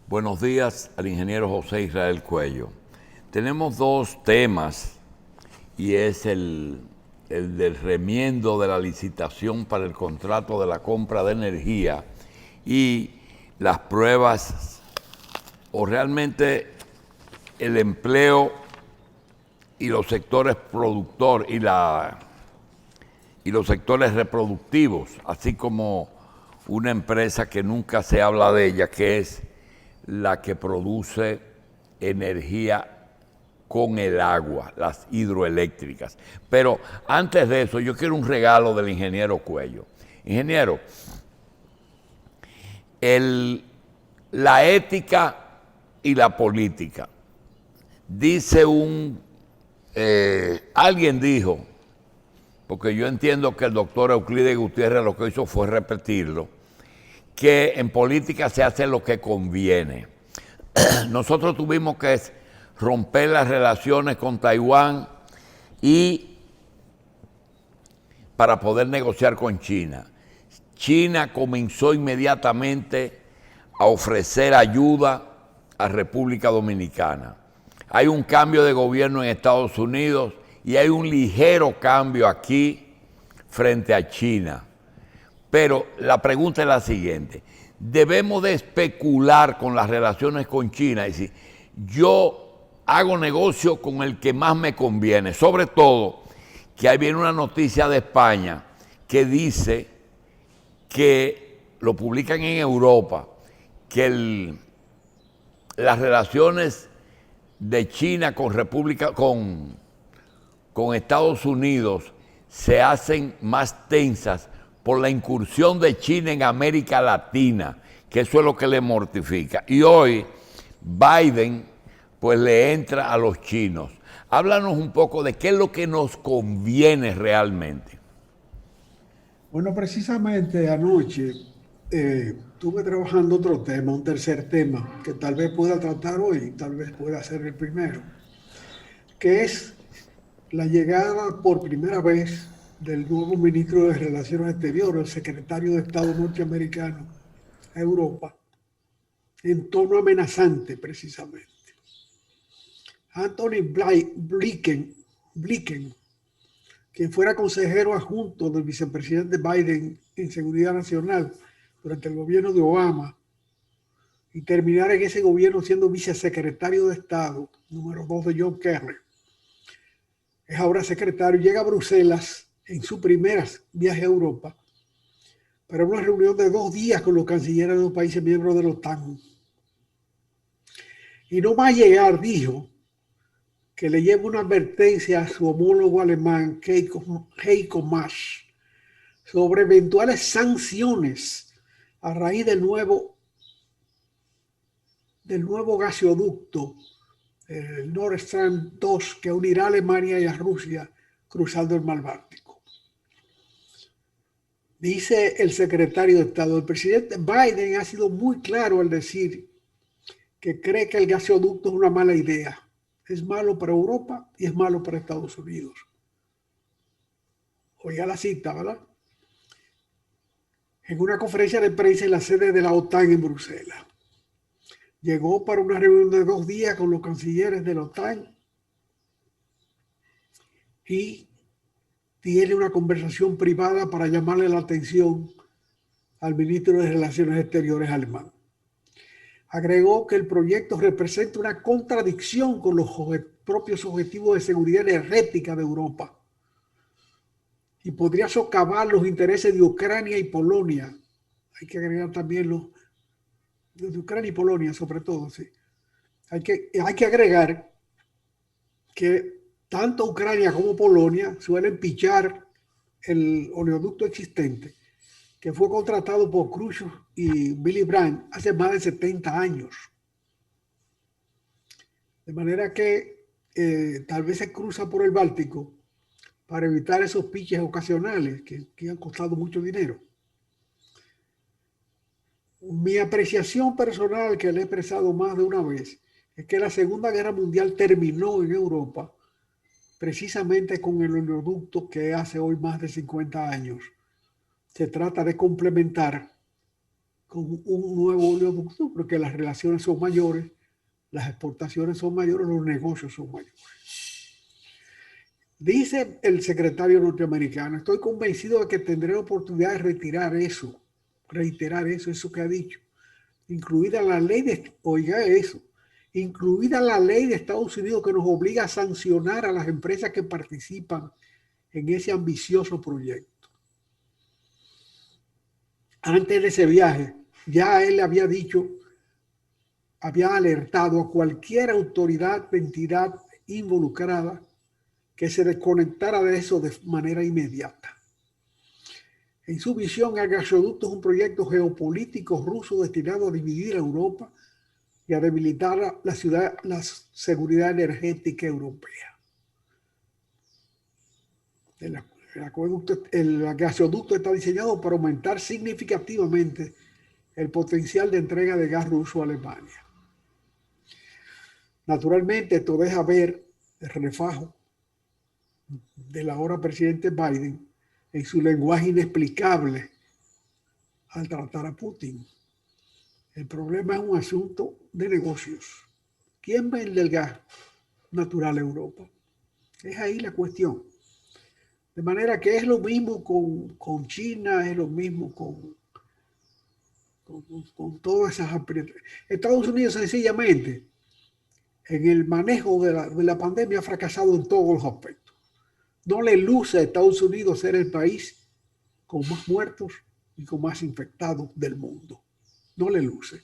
Buenos días al ingeniero José Israel Cuello. Tenemos dos temas y es el del remiendo de la licitación para el contrato de la compra de energía y las pruebas o realmente el empleo y los sectores productor y los sectores reproductivos, así como una empresa que nunca se habla de ella, que es la que produce energía con el agua, las hidroeléctricas. Pero antes de eso, yo quiero un regalo del ingeniero Cuello. Ingeniero, la ética y la política. Dice alguien dijo, porque yo entiendo que el doctor Euclides Gutiérrez lo que hizo fue repetirlo, que en política se hace lo que conviene. Nosotros tuvimos que romper las relaciones con Taiwán y para poder negociar con China. China comenzó inmediatamente a ofrecer ayuda a República Dominicana. Hay un cambio de gobierno en Estados Unidos y hay un ligero cambio aquí frente a China. Pero la pregunta es la siguiente: debemos de especular con las relaciones con China, es decir, yo hago negocio con el que más me conviene, sobre todo que ahí viene una noticia de España que dice que lo publican en Europa, que las relaciones de China con Estados Unidos se hacen más tensas por la incursión de China en América Latina, que eso es lo que le mortifica. Y hoy Biden pues le entra a los chinos. Háblanos un poco de qué es lo que nos conviene realmente. Bueno, precisamente anoche estuve trabajando otro tema, un tercer tema, que tal vez pueda tratar hoy, tal vez pueda ser el primero, que es la llegada por primera vez del nuevo ministro de Relaciones Exteriores, el secretario de Estado norteamericano a Europa, en tono amenazante precisamente. Anthony Blinken, quien fuera consejero adjunto del vicepresidente Biden en seguridad nacional durante el gobierno de Obama y terminar en ese gobierno siendo vicesecretario de Estado, número 2 de John Kerry. Es ahora secretario, llega a Bruselas en su primer viaje a Europa para una reunión de 2 días con los cancilleres de los países miembros de la OTAN. Y no va a llegar, dijo, que le lleve una advertencia a su homólogo alemán, Heiko Maas, sobre eventuales sanciones a raíz del nuevo gasoducto, el Nord Stream 2, que unirá a Alemania y a Rusia cruzando el mar Báltico. Dice el secretario de Estado, el presidente Biden ha sido muy claro al decir que cree que el gasoducto es una mala idea. Es malo para Europa y es malo para Estados Unidos. Oiga la cita, ¿verdad? En una conferencia de prensa en la sede de la OTAN en Bruselas. Llegó para una reunión de 2 días con los cancilleres de la OTAN y tiene una conversación privada para llamarle la atención al ministro de Relaciones Exteriores alemán. Agregó que el proyecto representa una contradicción con los propios objetivos de seguridad energética de Europa y podría socavar los intereses de Ucrania y Polonia. Hay que agregar también los de Ucrania y Polonia, sobre todo, sí. Hay que agregar que tanto Ucrania como Polonia suelen pichar el oleoducto existente que fue contratado por Khrushchev y Willy Brandt hace más de 70 años. De manera que tal vez se cruza por el Báltico para evitar esos piches ocasionales que han costado mucho dinero. Mi apreciación personal, que le he expresado más de una vez, es que la Segunda Guerra Mundial terminó en Europa precisamente con el oleoducto que hace hoy más de 50 años. Se trata de complementar con un nuevo oleoducto, porque las relaciones son mayores, las exportaciones son mayores, los negocios son mayores. Dice el secretario norteamericano, estoy convencido de que tendré la oportunidad de reiterar eso que ha dicho, incluida la ley de, oiga eso, incluida la ley de Estados Unidos que nos obliga a sancionar a las empresas que participan en ese ambicioso proyecto. Antes de ese viaje, ya él había dicho, había alertado a cualquier autoridad, entidad involucrada que se desconectara de eso de manera inmediata. En su visión, el gasoducto es un proyecto geopolítico ruso destinado a dividir a Europa y a debilitar la seguridad energética europea. El gasoducto está diseñado para aumentar significativamente el potencial de entrega de gas ruso a Alemania. Naturalmente, esto deja ver el refajo del ahora presidente Biden en su lenguaje inexplicable al tratar a Putin. El problema es un asunto de negocios. ¿Quién vende el gas natural a Europa? Es ahí la cuestión. De manera que es lo mismo con China, es lo mismo con todas esas aprietas. Estados Unidos sencillamente en el manejo de la pandemia ha fracasado en todos los aspectos. No le luce a Estados Unidos ser el país con más muertos y con más infectados del mundo. No le luce.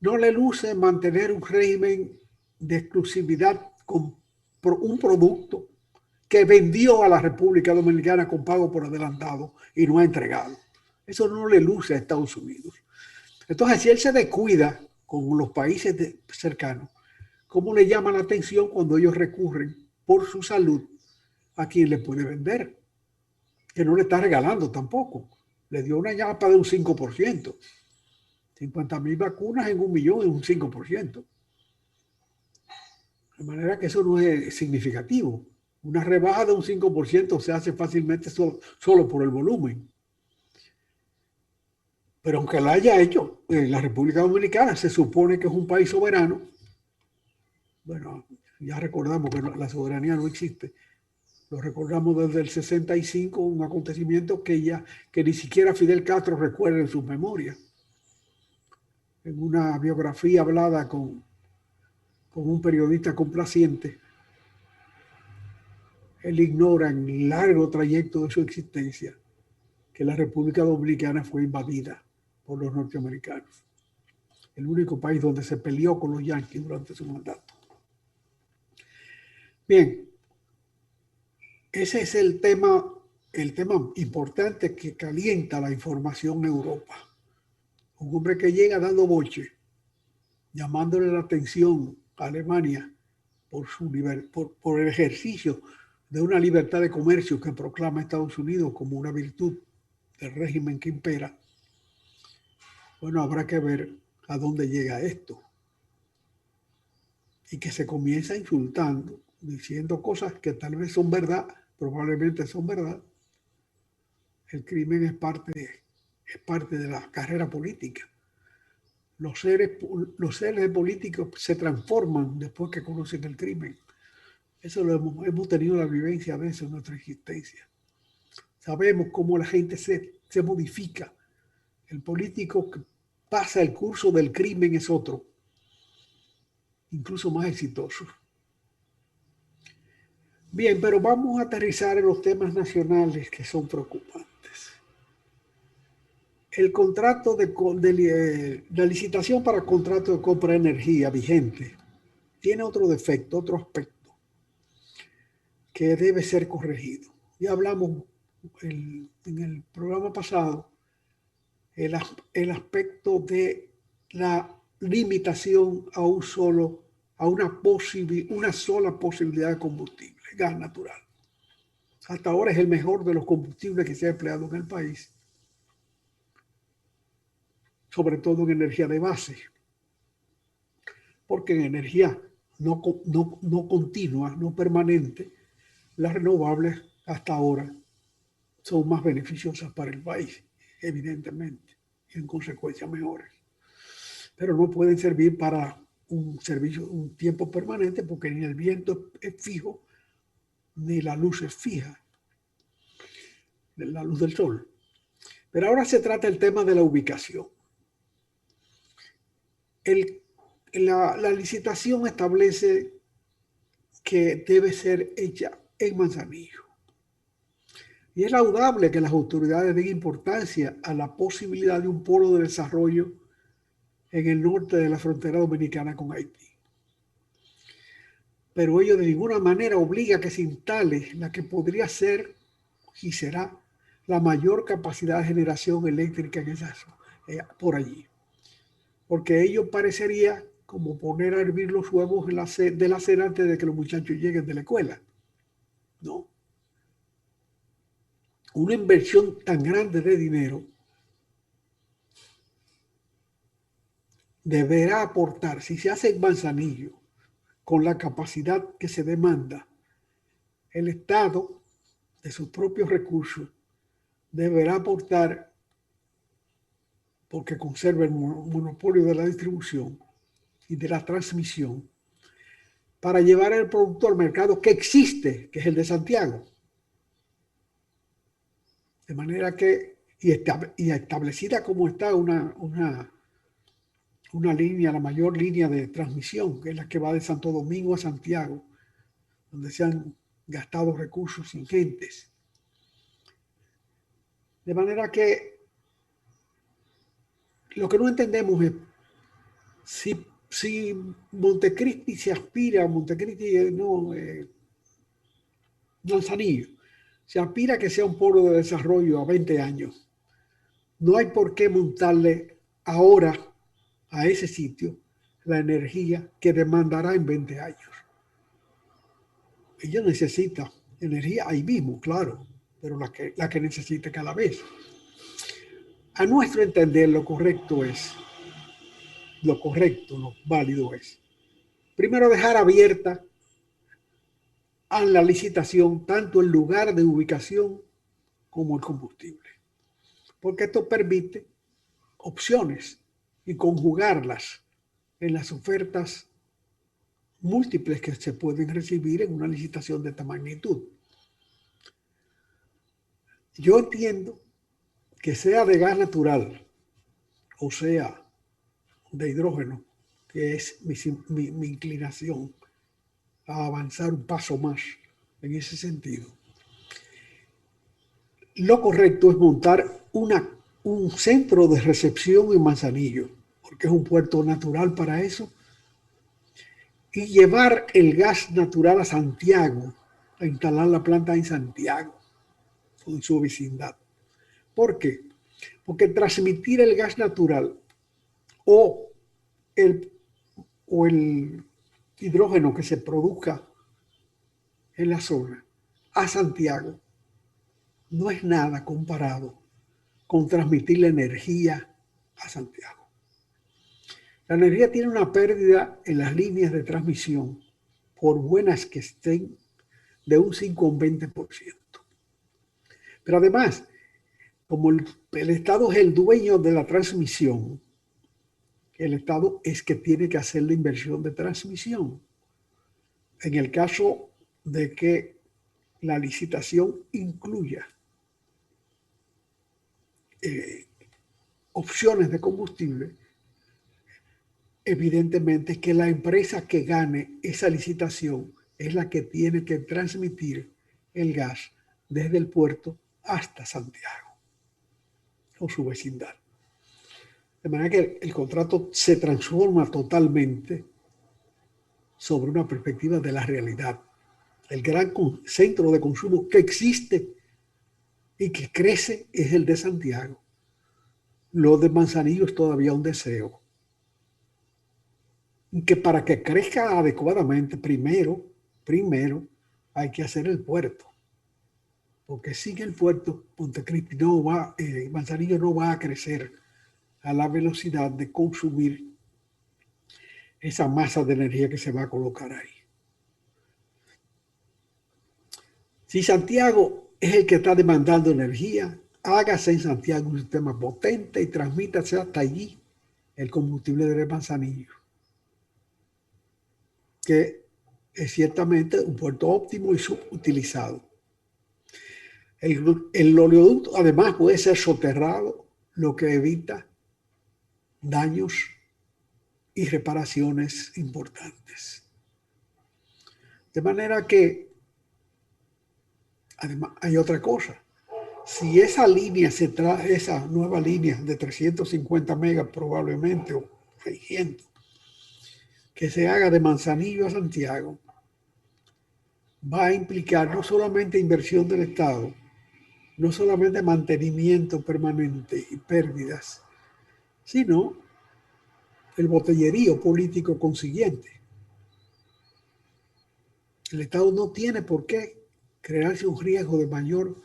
No le luce mantener un régimen de exclusividad con un producto que vendió a la República Dominicana con pago por adelantado y no ha entregado. Eso no le luce a Estados Unidos. Entonces, si él se descuida con los países cercanos, ¿cómo le llama la atención cuando ellos recurren por su salud a quien le puede vender? Que no le está regalando tampoco. Le dio una ñapa de un 5%. 50,000 vacunas en 1 millón es un 5%. De manera que eso no es significativo. Una rebaja de un 5% se hace fácilmente solo por el volumen. Pero aunque la haya hecho, la República Dominicana se supone que es un país soberano. Bueno, ya recordamos que la soberanía no existe. Lo recordamos desde el 65, un acontecimiento que ni siquiera Fidel Castro recuerda en sus memorias. En una biografía hablada con un periodista complaciente, él ignora en el largo trayecto de su existencia que la República Dominicana fue invadida por los norteamericanos. El único país donde se peleó con los yanquis durante su mandato. Bien, ese es el tema importante que calienta la información en Europa. Un hombre que llega dando boche, llamándole la atención a Alemania por el ejercicio de una libertad de comercio que proclama Estados Unidos como una virtud del régimen que impera. Bueno, habrá que ver a dónde llega esto. Y que se comienza insultando, diciendo cosas que tal vez son verdad, probablemente son verdad. El crimen es parte de la carrera política. Los seres políticos se transforman después que conocen el crimen. Eso hemos tenido la vivencia de eso en nuestra existencia. Sabemos cómo la gente se modifica. El político que pasa el curso del crimen es otro, incluso más exitoso. Bien, pero vamos a aterrizar en los temas nacionales que son preocupantes. El contrato la licitación para contrato de compra de energía vigente tiene otro defecto, otro aspecto que debe ser corregido. Ya hablamos en el programa pasado el aspecto de la limitación a una sola posibilidad de combustible, gas natural. Hasta ahora es el mejor de los combustibles que se ha empleado en el país, sobre todo en energía de base, porque en energía no continua, no permanente, las renovables hasta ahora son más beneficiosas para el país, evidentemente. y en consecuencia mejores. Pero no pueden servir para un servicio, un tiempo permanente, porque ni el viento es fijo, ni la luz es fija, la luz del sol. Pero ahora se trata el tema de la ubicación. La licitación establece que debe ser hecha en Manzanillo. Y es laudable que las autoridades den importancia a la posibilidad de un polo de desarrollo en el norte de la frontera dominicana con Haití. Pero ello de ninguna manera obliga a que se instale la que podría ser y será la mayor capacidad de generación eléctrica en por allí. Porque ello parecería como poner a hervir los huevos de la cena antes de que los muchachos lleguen de la escuela. No. Una inversión tan grande de dinero deberá aportar, si se hace en Manzanillo, con la capacidad que se demanda, el Estado, de sus propios recursos, deberá aportar, porque conserva el monopolio de la distribución y de la transmisión, para llevar el producto al mercado que existe, que es el de Santiago. De manera que, y establecida como está una línea, la mayor línea de transmisión, que es la que va de Santo Domingo a Santiago, donde se han gastado recursos ingentes. De manera que lo que no entendemos es si Montecristi se aspira, Manzanillo, se aspira a que sea un polo de desarrollo a 20 años. No hay por qué montarle ahora a ese sitio la energía que demandará en 20 años. Ella necesita energía ahí mismo, claro, pero la que necesita cada vez. A nuestro entender, lo válido es, primero dejar abierta a la licitación tanto el lugar de ubicación como el combustible, porque esto permite opciones y conjugarlas en las ofertas múltiples que se pueden recibir en una licitación de esta magnitud. Yo entiendo que sea de gas natural o sea de hidrógeno, que es mi inclinación a avanzar un paso más en ese sentido. Lo correcto es montar un centro de recepción en Manzanillo, porque es un puerto natural para eso, y llevar el gas natural a Santiago, a instalar la planta en Santiago o en su vecindad. ¿Por qué? Porque transmitir el gas natural o el hidrógeno que se produzca en la zona a Santiago no es nada comparado con transmitir la energía a Santiago. La energía tiene una pérdida en las líneas de transmisión, por buenas que estén, de un 5 o un 20%. Pero además, como el Estado es el dueño de la transmisión, el Estado es que tiene que hacer la inversión de transmisión. En el caso de que la licitación incluya opciones de combustible, evidentemente que la empresa que gane esa licitación es la que tiene que transmitir el gas desde el puerto hasta Santiago o su vecindad. De manera que el contrato se transforma totalmente sobre una perspectiva de la realidad. El gran centro de consumo que existe y que crece es el de Santiago. Lo de Manzanillo es todavía un deseo. Que para que crezca adecuadamente, primero hay que hacer el puerto. Porque sin el puerto, Montecristi Manzanillo no va a crecer a la velocidad de consumir esa masa de energía que se va a colocar ahí. Si Santiago es el que está demandando energía, hágase en Santiago un sistema potente y transmítase hasta allí el combustible de Manzanillo, que es ciertamente un puerto óptimo y subutilizado. El oleoducto además puede ser soterrado, lo que evita daños y reparaciones importantes. De manera que, además, hay otra cosa. Si esa línea esa nueva línea de 350 megas probablemente, o 600, que se haga de Manzanillo a Santiago, va a implicar no solamente inversión del Estado, no solamente mantenimiento permanente y pérdidas, sino el botellerío político consiguiente. El Estado no tiene por qué crearse un riesgo de mayor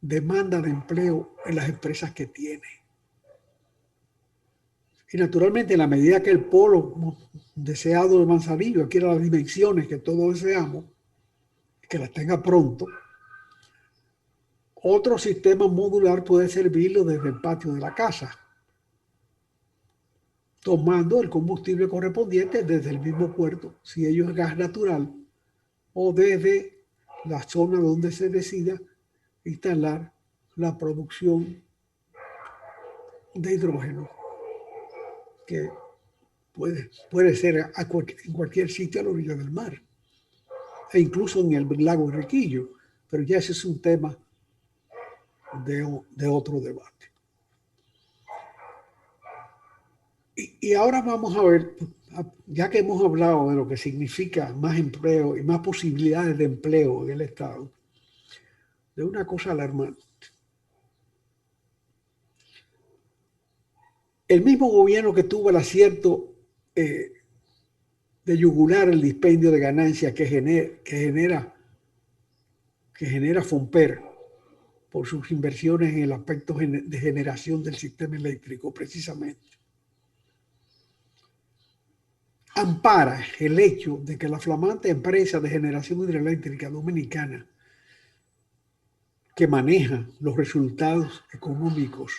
demanda de empleo en las empresas que tiene. Y naturalmente, en la medida que el polo deseado de Manzanillo adquiera las dimensiones que todos deseamos, que las tenga pronto, otro sistema modular puede servirlo desde el patio de la casa, tomando el combustible correspondiente desde el mismo puerto, si ello es gas natural, o desde la zona donde se decida instalar la producción de hidrógeno, que puede ser en cualquier sitio a la orilla del mar, e incluso en el lago Enriquillo, pero ya ese es un tema de otro debate. Y ahora vamos a ver, ya que hemos hablado de lo que significa más empleo y más posibilidades de empleo en el Estado, de una cosa alarmante. El mismo gobierno que tuvo el acierto de yugular el dispendio de ganancias que genera Fomper por sus inversiones en el aspecto de generación del sistema eléctrico, precisamente, ampara el hecho de que la flamante empresa de generación hidroeléctrica dominicana, que maneja los resultados económicos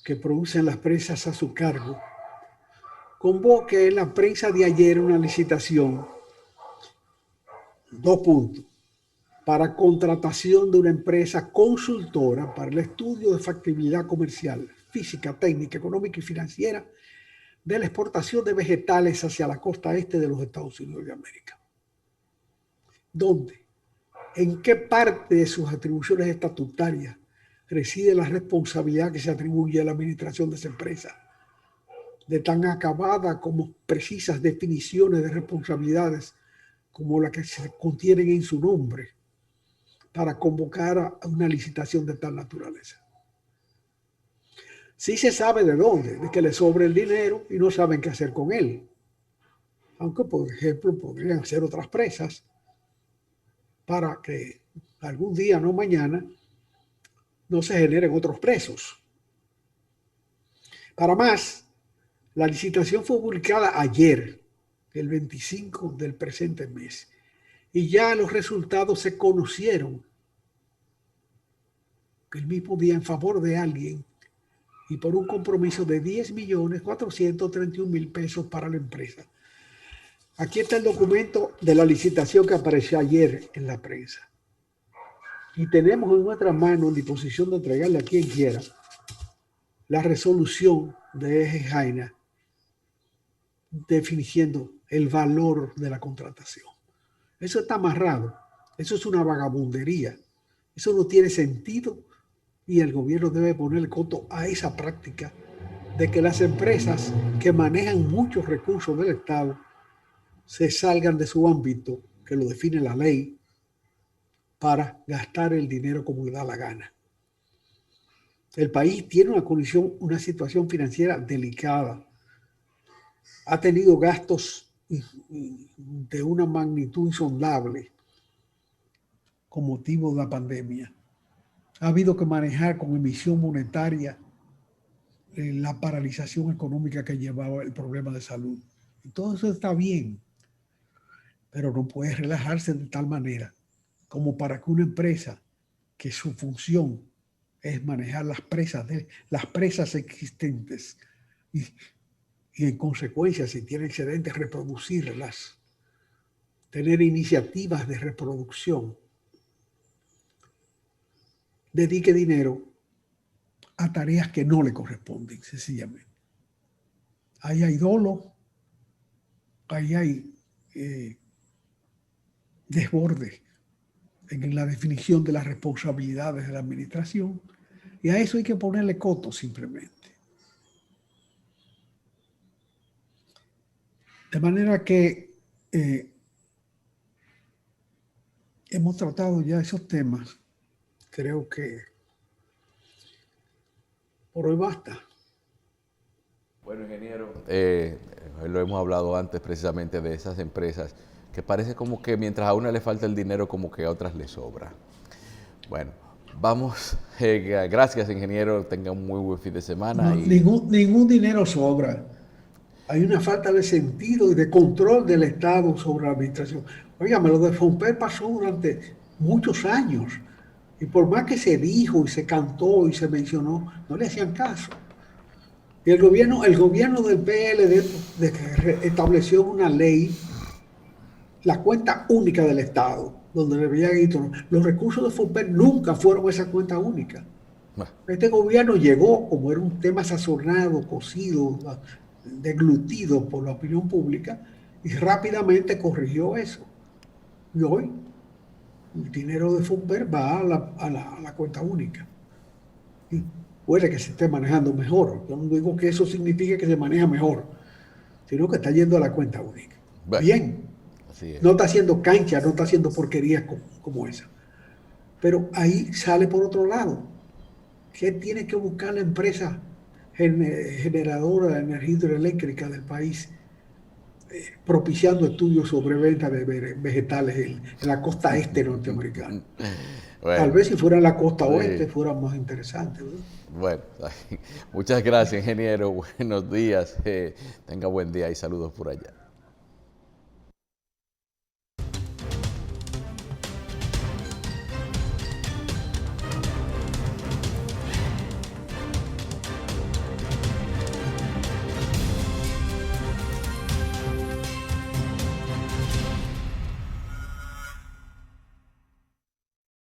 que producen las presas a su cargo, convoque en la prensa de ayer una licitación, 2 puntos, para contratación de una empresa consultora para el estudio de factibilidad comercial, física, técnica, económica y financiera de la exportación de vegetales hacia la costa este de los Estados Unidos de América. ¿Dónde? ¿En qué parte de sus atribuciones estatutarias reside la responsabilidad que se atribuye a la administración de esa empresa? De tan acabada como precisas definiciones de responsabilidades como la que se contienen en su nombre para convocar a una licitación de tal naturaleza. Sí se sabe de dónde, de que le sobra el dinero y no saben qué hacer con él. Aunque, por ejemplo, podrían ser otras presas para que algún día, no mañana, no se generen otros presos. Para más, la licitación fue publicada ayer, el 25 del presente mes, y ya los resultados se conocieron el mismo día en favor de alguien y por un compromiso de 10.431.000 pesos para la empresa. Aquí está el documento de la licitación que apareció ayer en la prensa. Y tenemos en nuestra mano, en disposición de entregarle a quien quiera, la resolución de Eje Jaina definiendo el valor de la contratación. Eso está amarrado. Eso es una vagabundería. Eso no tiene sentido y el gobierno debe poner coto a esa práctica de que las empresas que manejan muchos recursos del Estado se salgan de su ámbito, que lo define la ley, para gastar el dinero como le da la gana. El país tiene una situación financiera delicada. Ha tenido gastos de una magnitud insondable con motivo de la pandemia. Ha habido que manejar con emisión monetaria la paralización económica que llevaba el problema de salud. Y todo eso está bien, pero no puede relajarse de tal manera como para que una empresa que su función es manejar las presas existentes y en consecuencia, si tiene excedentes, reproducirlas, tener iniciativas de reproducción. Dedique dinero a tareas que no le corresponden, sencillamente. Ahí hay dolo, ahí hay desborde en la definición de las responsabilidades de la administración, y a eso hay que ponerle coto simplemente. De manera que hemos tratado ya esos temas. Creo que por hoy basta. Bueno, ingeniero, lo hemos hablado antes precisamente de esas empresas que parece como que mientras a una le falta el dinero, como que a otras le sobra. Bueno, vamos, gracias, ingeniero, tenga un muy buen fin de semana. No, ningún dinero sobra. Hay una falta de sentido y de control del Estado sobre la administración. Óigame, lo de Fomper pasó durante muchos años, y por más que se dijo y se cantó y se mencionó, no le hacían caso. Y el gobierno del PLD estableció una ley, la cuenta única del Estado, donde le habían dicho, los recursos de Fomper nunca fueron esa cuenta única. Este gobierno llegó, como era un tema sazonado, cocido, deglutido por la opinión pública, y rápidamente corrigió eso. Y hoy el dinero de Fomper va a la cuenta única. Y puede que se esté manejando mejor. Yo no digo que eso signifique que se maneja mejor, sino que está yendo a la cuenta única. Bueno, bien, así es. No está haciendo cancha, no está haciendo porquerías como esa. Pero ahí sale por otro lado. ¿Qué tiene que buscar la empresa generadora de energía hidroeléctrica del país, propiciando estudios sobre venta de vegetales en la costa este norteamericana? Bueno, tal vez si fuera en la costa oeste fuera más interesante, ¿verdad? Bueno, muchas gracias, ingeniero. Buenos días. Tenga buen día y saludos por allá.